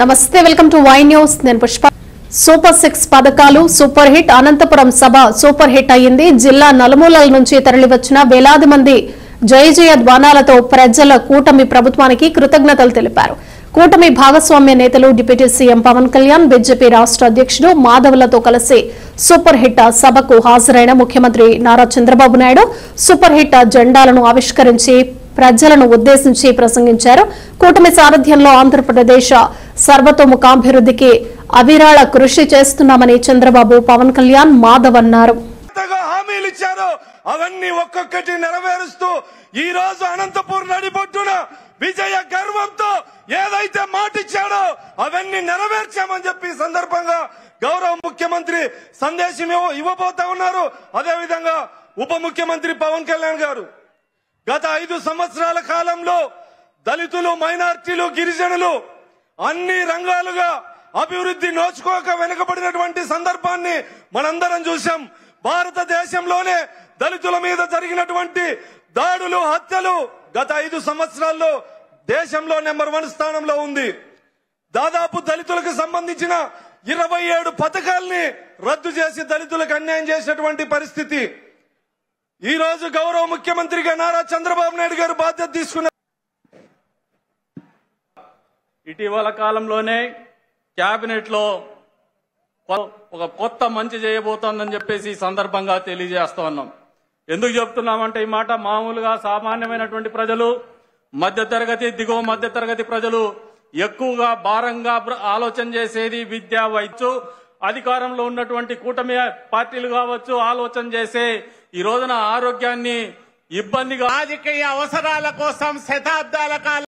నమస్తే welcome to Y news నేను Pushpa super 6 పథకాలు సూపర్ హిట్ అనంతపురం సభ సూపర్ హిట్ అయ్యింది జిల్లా నలుమూలల నుంచి తరలివచ్చిన వేలాది మంది జయ జయ ధ్వానాలతో ప్రజల కూటమి ప్రభుత్వానికి కృతజ్ఞతలు తెలిపారు కూటమి భాగస్వామ్య నేతలు deputy CM Pawan Kalyan BJP రాష్ట్ర అధ్యక్షుడు మాధవ్లతో కలిసి సూపర్ హిట్ సభకు హాజరైన ముఖ్యమంత్రి నారా చంద్రబాబు నాయుడు సూపర్ హిట్ జెండాలను ఆవిష్కరించి ప్రజలను ఉద్దేశించి ప్రసంగించారు కూటమి సారథ్యంలో ఆంధ్రప్రదేశ్ సర్వతోముఖాభివృద్ధికి అవిరాళ కృషి చేస్తున్నామని చంద్రబాబు పవన్ కళ్యాణ్ మాధవ్ అన్నారు హామీలు ఇచ్చారు అవన్నీ ఒక్కొక్కటి నెరవేరుస్తూ ఈ రోజు అనంతపూర్ నడిబొడ్డున విజయ గర్వంతో ఏదైతే మాట ఇచ్చాడో అవన్నీ నెరవేర్చామని చెప్పి సందర్భంగా గౌరవ ముఖ్యమంత్రి సందేశం ఇవ్వబోతా ఉన్నారు. అదేవిధంగా ఉప ముఖ్యమంత్రి పవన్ కళ్యాణ్ గారు గత 5 సంవత్సరాల కాలంలో దళితులు మైనార్టీలు గిరిజనులు అన్ని రంగాలుగా అభివృద్ధి నోచుకోక వెనుకబడినటువంటి సందర్భాన్ని మనందరం చూశాం. భారతదేశంలోనే దళితుల మీద జరిగినటువంటి దాడులు హత్యలు గత 5 సంవత్సరాల్లో దేశంలో నెంబర్ 1 స్థానంలో ఉంది. దాదాపు దళితులకు సంబంధించిన 27 పథకాల్ని రద్దు చేసి దళితులకు అన్యాయం చేసినటువంటి పరిస్థితి. ఈ రోజు గౌరవ ముఖ్యమంత్రిగా నారా చంద్రబాబు నాయుడు గారు బాధ్యత తీసుకున్నారు. ఇటీవల కాలంలోనే కేబినెట్ లో ఒక కొత్త మంచి చేయబోతోందని చెప్పేసి ఈ సందర్భంగా తెలియజేస్తా ఉన్నాం. ఎందుకు చెప్తున్నామంటే ఈ మాట మామూలుగా సామాన్యమైనటువంటి ప్రజలు మధ్యతరగతి దిగువ మధ్యతరగతి ప్రజలు ఎక్కువగా భారంగా ఆలోచన చేసేది విద్య వైద్యం అధికారంలో ఉన్నటువంటి కూటమి పార్టీలు కావచ్చు ఆలోచన చేసే ఈ రోజున ఆరోగ్యాన్ని ఇబ్బందిగా రాజకీయ అవసరాల కోసం శతాబ్దాల కాలం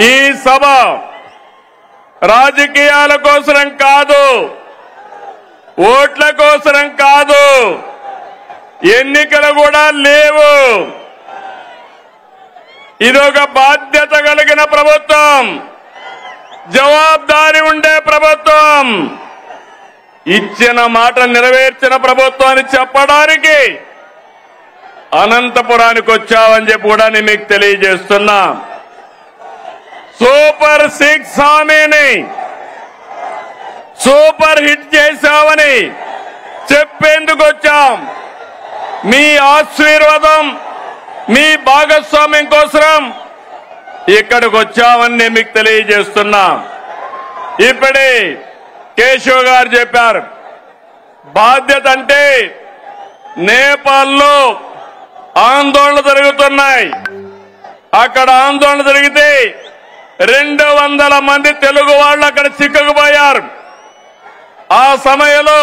ఈ సభ రాజకీయాల కోసరం కాదు, ఓట్ల కోసరం కాదు, ఎన్నికలు కూడా లేవు. ఇదొక బాధ్యత కలిగిన ప్రభుత్వం, జవాబుదారీ ఉండే ప్రభుత్వం, ఇచ్చిన మాట నెరవేర్చిన ప్రభుత్వం అని చెప్పడానికి అనంతపురానికి వచ్చామని చెప్పి కూడా నేను మీకు తెలియజేస్తున్నా. సూపర్ 6 హామీని సూపర్ హిట్ చేశామని చెప్పేందుకు వచ్చాం. మీ ఆశీర్వాదం, మీ భాగస్వామ్యం కోసం ఇక్కడికి వచ్చామని నేను మీకు తెలియజేస్తున్నా. ఇప్పుడే కేశవ్ గారు చెప్పారు, బాధ్యత అంటే నేపాల్లో ఆందోళనలు జరుగుతున్నాయి. అక్కడ ఆందోళన జరిగితే 200 మంది తెలుగు వాళ్ళు అక్కడ చిక్కుకుపోయారు. ఆ సమయంలో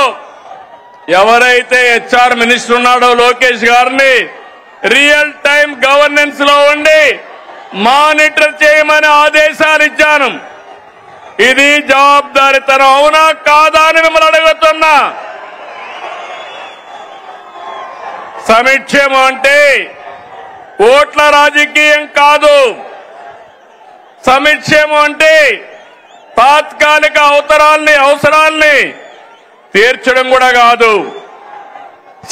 ఎవరైతే హెచ్ఆర్ మినిస్టర్ ఉన్నాడో లోకేష్ గారిని రియల్ టైం గవర్నెన్స్ లో ఉండి మానిటర్ చేయమని ఆదేశాలు ఇచ్చాను. ఇది జవాబుదారీతనం అవునా కాదా అని మిమ్మల్ని అడుగుతున్నా. సంక్షేమం అంటే ఓట్ల రాజకీయం కాదు. సంక్షేమం అంటే తాత్కాలిక అవసరాల్ని తీర్చడం కూడా కాదు.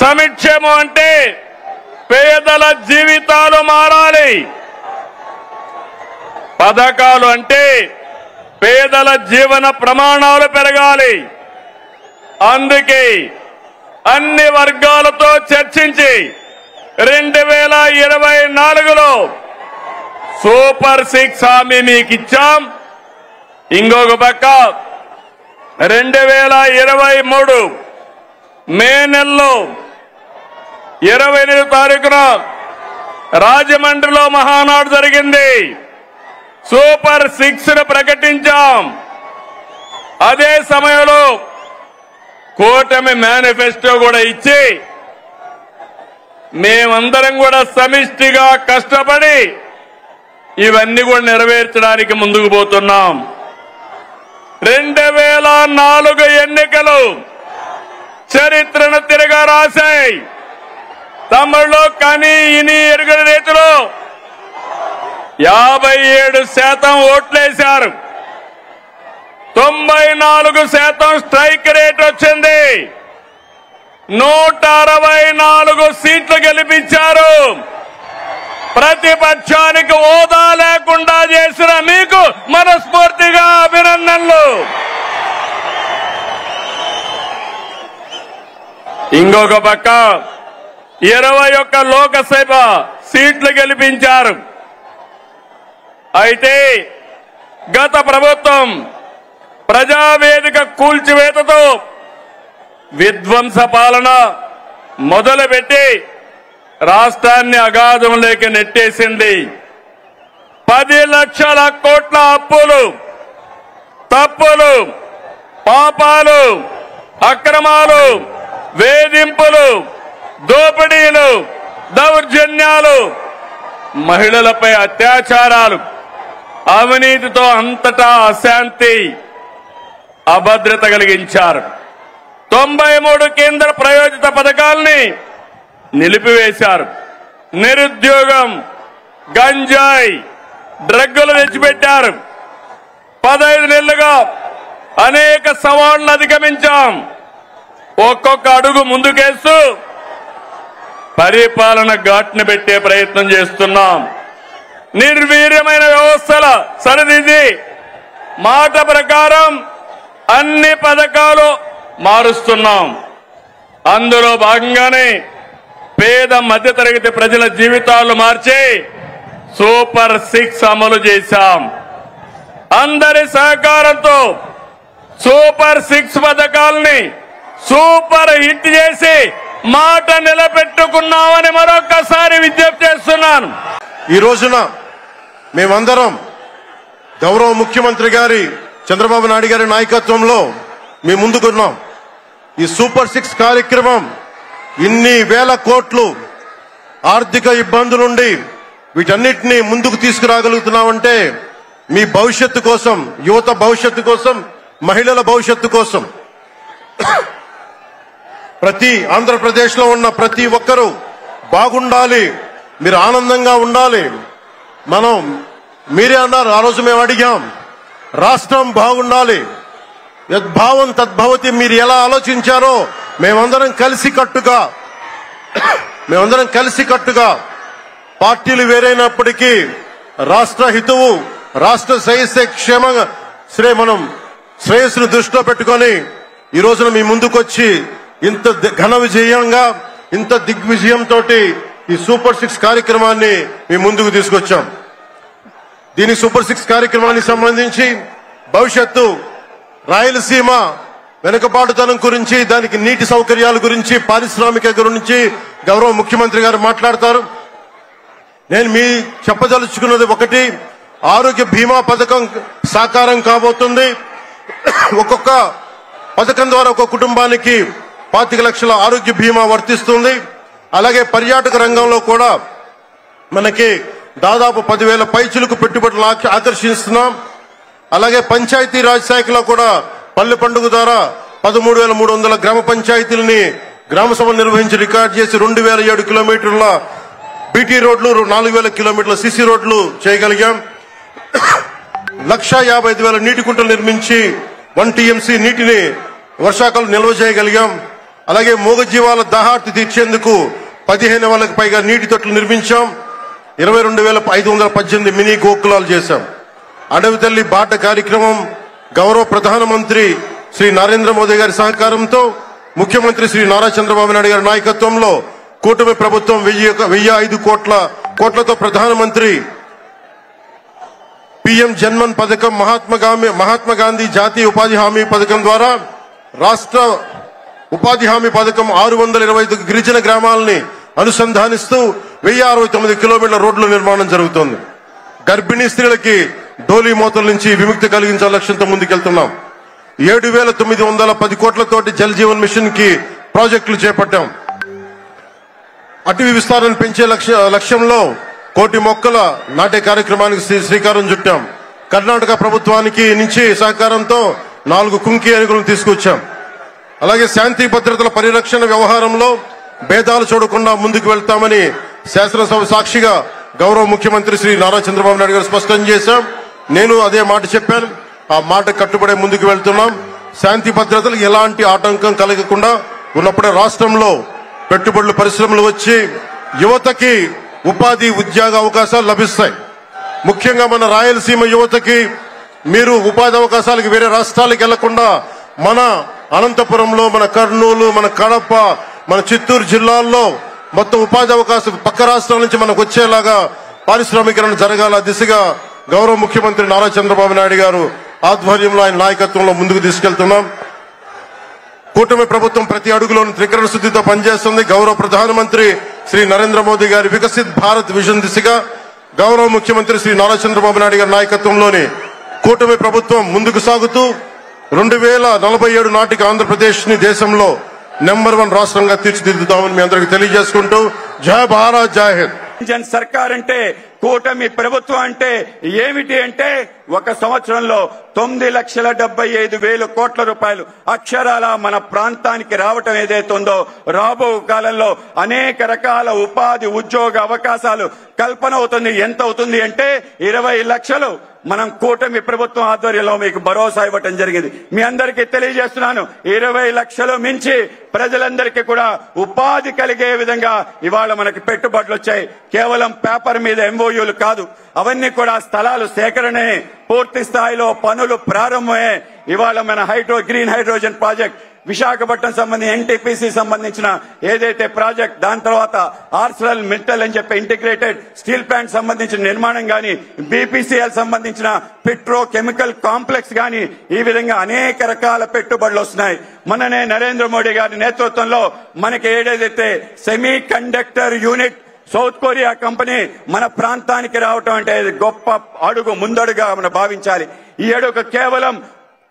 సంక్షేమం అంటే పేదల జీవితాలు మారాలి. పథకాలు అంటే పేదల జీవన ప్రమాణాలు పెరగాలి. అందుకే అన్ని వర్గాలతో చర్చించి 2024లో సూపర్ 6 హామీ మీకు ఇచ్చాం. ఇంకొక పక్క 2023 మే నెలలో 28వ తారీఖున రాజమండ్రిలో మహానాడు జరిగింది. సూపర్ 6ను ప్రకటించాం. అదే సమయంలో కూటమి మేనిఫెస్టో కూడా ఇచ్చి మేమందరం కూడా సమిష్టిగా కష్టపడి ఇవన్నీ కూడా నెరవేర్చడానికి ముందుకు పోతున్నాం. 2004 ఎన్నికలు చరిత్రను తిరగా రాశాయి. తమిళలో కానీ ఇని ఎరుగని రీతిలో 57% ఓట్లేశారు. 94% స్ట్రైక్ రేట్ వచ్చింది. 164 సీట్లు గెలిపించారు. ప్రతిపక్షానికి హోదా లేకుండా చేసిన మీకు మనస్ఫూర్తిగా అభినందనలు. ఇంకొక పక్క 21 లోకసభ సీట్లు గెలిపించారు. అయితే గత ప్రభుత్వం ప్రజావేదిక కూల్చివేతతో విధ్వంస పాలన మొదలుపెట్టి రాష్ట్రాన్ని అగాధంలోకి నెట్టేసింది. 10 లక్షల కోట్ల అప్పులు, తప్పులు, పాపాలు, అక్రమాలు, వేధింపులు, దోపిడీలు, దౌర్జన్యాలు, మహిళలపై అత్యాచారాలు, అవినీతితో అంతటా అశాంతి, అభద్రత కలిగించారు. 93 కేంద్ర ప్రాయోజిత పథకాల్ని నిలిపివేశారు. నిరుద్యోగం, గంజాయి, డ్రగ్గులు తెచ్చిపెట్టారు. 15 నెలలుగా అనేక సవాళ్లను అధిగమించాం. ఒక్కొక్క అడుగు ముందుకేస్తూ పరిపాలన ఘాట్ని పెట్టే ప్రయత్నం చేస్తున్నాం. నిర్వీర్యమైన వ్యవస్థల సరిదిద్ది మాట ప్రకారం అన్ని పథకాలు మారుస్తున్నాం. అందులో భాగంగానే పేద మధ్యతరగతి ప్రజల జీవితాలు మార్చి సూపర్ 6 అమలు చేశాం. అందరి సహకారంతో సూపర్ 6 పథకాలని సూపర్ హిట్ చేసి మాట నిలబెట్టుకున్నామని మరొకసారి విజ్ఞప్తి చేస్తున్నాను. ఈ రోజున మేమందరం గౌరవ ముఖ్యమంత్రి గారి చంద్రబాబు నాయుడు గారి నాయకత్వంలో మేము ముందుకున్నాం. ఈ సూపర్ 6 కార్యక్రమం ఇన్ని వేల కోట్లు ఆర్థిక ఇబ్బందుల నుండి వీటన్నిటినీ ముందుకు తీసుకురాగలుగుతున్నామంటే మీ భవిష్యత్తు కోసం, యువత భవిష్యత్తు కోసం, మహిళల భవిష్యత్తు కోసం ప్రతి ఆంధ్రప్రదేశ్లో ఉన్న ప్రతి ఒక్కరూ బాగుండాలి, మీరు ఆనందంగా ఉండాలి. మీరే అన్నారు, ఆ రోజు మేము అడిగాం, రాష్ట్రం బాగుండాలి, యద్భావం తద్భవతి. మీరు ఎలా ఆలోచించారో మేమందరం కలిసికట్టుగా పార్టీలు వేరైనప్పటికీ రాష్ట్ర హితువు, రాష్ట్ర శ్రేయస్సును దృష్టిలో పెట్టుకొని ఈ రోజున మీ ముందుకొచ్చి ఇంత ఘన విజయంగా, ఇంత దిగ్విజయంతో ఈ సూపర్ 6 కార్యక్రమాన్ని మీ ముందుకు తీసుకొచ్చాం. దీని సూపర్ 6 కార్యక్రమానికి సంబంధించి భవిష్యత్తు రాయలసీమ వెనుకబాటుతనం గురించి, దానికి నీటి సౌకర్యాల గురించి, పారిశ్రామిక గురించి గౌరవ ముఖ్యమంత్రి గారు మాట్లాడతారు. నేను మీ చెప్పదలుచుకున్నది ఒకటి, ఆరోగ్య బీమా పథకం సాకారం కాబోతుంది. ఒక్కొక్క పథకం ద్వారా ఒక్కొక్క కుటుంబానికి 25 లక్షల ఆరోగ్య బీమా వర్తిస్తుంది. అలాగే పర్యాటక రంగంలో కూడా మనకి దాదాపు 10,000 పైచిలకు పెట్టుబడులు ఆకర్షిస్తున్నాం. అలాగే పంచాయతీ రాజ్ శాఖలో కూడా పల్లె పండుగ ద్వారా 13,300 గ్రామ పంచాయతీలని గ్రామ సభలు నిర్వహించి రికార్డు చేసి 2,007 కిలోమీటర్ల బీటీ రోడ్లు, 4,000 కిలోమీటర్ల సిసి రోడ్లు చేయగలిగాం. 1,55,000 నీటి కుంటలు నిర్మించి 1 టీఎంసీ నీటిని వర్షాకాలం నిల్వ చేయగలిగాం. అలాగే మూగజీవాల దాహార్తి తీర్చేందుకు 15,000కు పైగా నీటి తొట్లు నిర్మించాం. 22,518 మినీ గోకులాలు చేశాం. అడవి తల్లి బాట కార్యక్రమం గౌరవ ప్రధానమంత్రి శ్రీ నరేంద్ర మోదీ గారి సహకారంతో, ముఖ్యమంత్రి శ్రీ నారా చంద్రబాబు నాయుడు గారి నాయకత్వంలో కూటమి ప్రభుత్వం 1,005 కోట్లతో ప్రధానమంత్రి పిఎం జన్మన్ పథకం, మహాత్మా గాంధీ జాతీయ ఉపాధి హామీ పథకం ద్వారా రాష్ట్ర ఉపాధి హామీ పథకం 625 గిరిజన గ్రామాలని అనుసంధానిస్తూ 1,069 కిలోమీటర్ల రోడ్ల నిర్మాణం జరుగుతోంది. గర్భిణీ స్త్రీలకి డోలీ మోతల నుంచి విముక్తి కలిగించాల లక్ష్యంతో ముందుకెళ్తున్నాం. 7,910 కోట్లతోటి జల్ జీవన్ మిషన్ కి ప్రాజెక్టులు చేపట్టాం. అటవీ విస్తారణ పెంచే లక్ష్యంలో 1 కోటి మొక్కల నాటే కార్యక్రమానికి శ్రీకారం చుట్టాం. కర్ణాటక ప్రభుత్వానికి నుంచి సహకారంతో 4 కుంకి ఏనుగులను తీసుకొచ్చాం. అలాగే శాంతి భద్రతల పరిరక్షణ వ్యవహారంలో భేదాలు చూడకుండా ముందుకు వెళ్తామని శాసనసభ సాక్షిగా గౌరవ ముఖ్యమంత్రి శ్రీ నారా చంద్రబాబు నాయుడు గారు స్పష్టం చేశాం. నేను అదే మాట చెప్పాను, ఆ మాట కట్టుబడే ముందుకు వెళ్తున్నాం. శాంతి భద్రతలకు ఎలాంటి ఆటంకం కలగకుండా ఉన్నప్పుడే రాష్ట్రంలో పెట్టుబడులు, పరిశ్రమలు వచ్చి యువతకి ఉపాధి, ఉద్యోగ అవకాశాలు లభిస్తాయి. ముఖ్యంగా మన రాయలసీమ యువతకి మీరు ఉపాధి అవకాశాలకు వేరే రాష్ట్రాలకు వెళ్లకుండా మన అనంతపురంలో, మన కర్నూలు, మన కడప, మన చిత్తూరు జిల్లాల్లో మొత్తం ఉపాధి అవకాశం పక్క రాష్ట్రాల నుంచి మనకు వచ్చేలాగా పారిశ్రామికరణ జరగాల దిశగా గౌరవ ముఖ్యమంత్రి నారా చంద్రబాబు నాయుడు గారు ఆధ్వర్యంలో, ఆయన నాయకత్వంలో ముందుకు తీసుకెళ్తున్నాం. కూటమి ప్రభుత్వం ప్రతి అడుగులోని త్రికరణ శుద్ధితో పనిచేస్తుంది. గౌరవ ప్రధానమంత్రి శ్రీ నరేంద్ర మోదీ గారి వికసిత్ భారత్ విజన్ దిశగా గౌరవ ముఖ్యమంత్రి శ్రీ నారా చంద్రబాబు నాయుడు గారి నాయకత్వంలోని కూటమి ప్రభుత్వం ముందుకు సాగుతూ 2047 నాటికి ఆంధ్రప్రదేశ్ ని దేశంలో నెంబర్ 1 రాష్ట్రంగా తీర్చిదిద్దుతామని మీ అందరికీ తెలియజేసుకుంటూ జై భారత్, జై హింద్. జన్ సర్కార్ అంటే, కూటమి ప్రభుత్వం అంటే ఏమిటి అంటే, 1 సంవత్సరంలో 9,75,000 కోట్ల రూపాయలు అక్షరాల మన ప్రాంతానికి రావటం ఏదైతే ఉందో, రాబో కాలంలో అనేక రకాల ఉపాధి, ఉద్యోగ అవకాశాలు కల్పన అవుతుంది. ఎంత అవుతుంది అంటే 20 లక్షలు మనం కూటమి ప్రభుత్వం ఆధ్వర్యంలో మీకు భరోసా ఇవ్వటం జరిగింది. మీ అందరికీ తెలియజేస్తున్నాను, 20 లక్షలు మించి ప్రజలందరికీ కూడా ఉపాధి కలిగే విధంగా ఇవాళ మనకి పెట్టుబడులు వచ్చాయి. కేవలం పేపర్ మీద ఎంఓయూలు కాదు, అవన్నీ కూడా స్థలాలు సేకరణే, పూర్తి స్థాయిలో పనులు ప్రారంభమే. ఇవాళ మన గ్రీన్ హైడ్రోజన్ ప్రాజెక్ట్, విశాఖపట్నం సంబంధించి ఎన్టీపీసీ సంబంధించిన ఏదైతే ప్రాజెక్ట్, దాని తర్వాత ఆర్సెల్ మిట్టల్ అని చెప్పి ఇంటిగ్రేటెడ్ స్టీల్ ప్లాంట్ సంబంధించిన నిర్మాణం గాని, బీపీసీఎల్ సంబంధించిన పెట్రో కెమికల్ కాంప్లెక్స్ గాని, ఈ విధంగా అనేక రకాల పెట్టుబడులు వస్తున్నాయి. మననే నరేంద్ర మోడీ గారి నేతృత్వంలో మనకి ఏదైతే semi conductor unit south Korea company మన ప్రాంతానికి రావటం అంటే గొప్ప అడుగు, ముందడుగా మనం భావించాలి. ఈ అడుగు కేవలం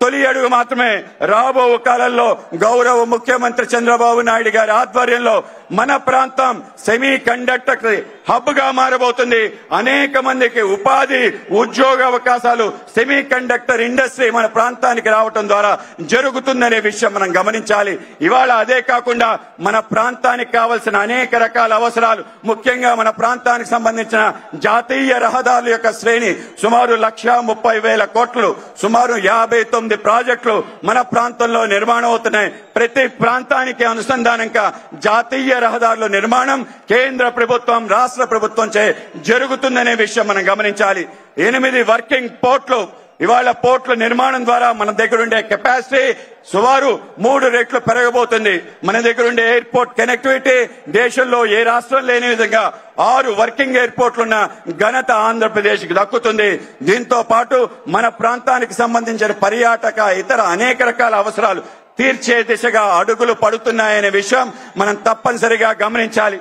తొలి అడుగు మాత్రమే. రాబో కాలంలో గౌరవ ముఖ్యమంత్రి చంద్రబాబు నాయుడు గారి ఆధ్వర్యంలో మన ప్రాంతం సెమీ కండక్టర్ హబ్ గా మారబోతుంది. అనేక మందికి ఉపాధి ఉద్యోగ అవకాశాలు సెమీ కండక్టర్ ఇండస్ట్రీ మన ప్రాంతానికి రావటం ద్వారా జరుగుతుందనే విషయం మనం గమనించాలి. ఇవాళ అదే కాకుండా మన ప్రాంతానికి కావలసిన అనేక రకాల అవసరాలు, ముఖ్యంగా మన ప్రాంతానికి సంబంధించిన జాతీయ రహదారుల యొక్క శ్రేణి సుమారు 1,30,000 కోట్లు, సుమారు 59 ప్రాజెక్టులు మన ప్రాంతంలో నిర్మాణం అవుతున్నాయి. ప్రతి ప్రాంతానికి అనుసంధానంగా జాతీయ రహదారుల నిర్మాణం కేంద్ర ప్రభుత్వం, రాష్ట్ర ప్రభుత్వం చే జరుగుతుందనే విషయం మనం గమనించాలి. 8 వర్కింగ్ పోర్ట్లు, ఇవాళ పోర్ట్ల నిర్మాణం ద్వారా మన దగ్గర ఉండే కెపాసిటీ సుమారు 3 రెట్లు పెరగబోతుంది. మన దగ్గర ఉండే ఎయిర్పోర్ట్ కనెక్టివిటీ దేశంలో ఏ రాష్ట్రం లేని విధంగా 6 వర్కింగ్ ఎయిర్పోర్ట్లున్న ఘనత ఆంధ్రప్రదేశ్ కి దక్కుతుంది. దీంతో పాటు మన ప్రాంతానికి సంబంధించిన పర్యాటక ఇతర అనేక రకాల అవసరాలు తీర్చే దిశగా అడుగులు పడుతున్నాయనే విషయం మనం తప్పనిసరిగా గమనించాలి.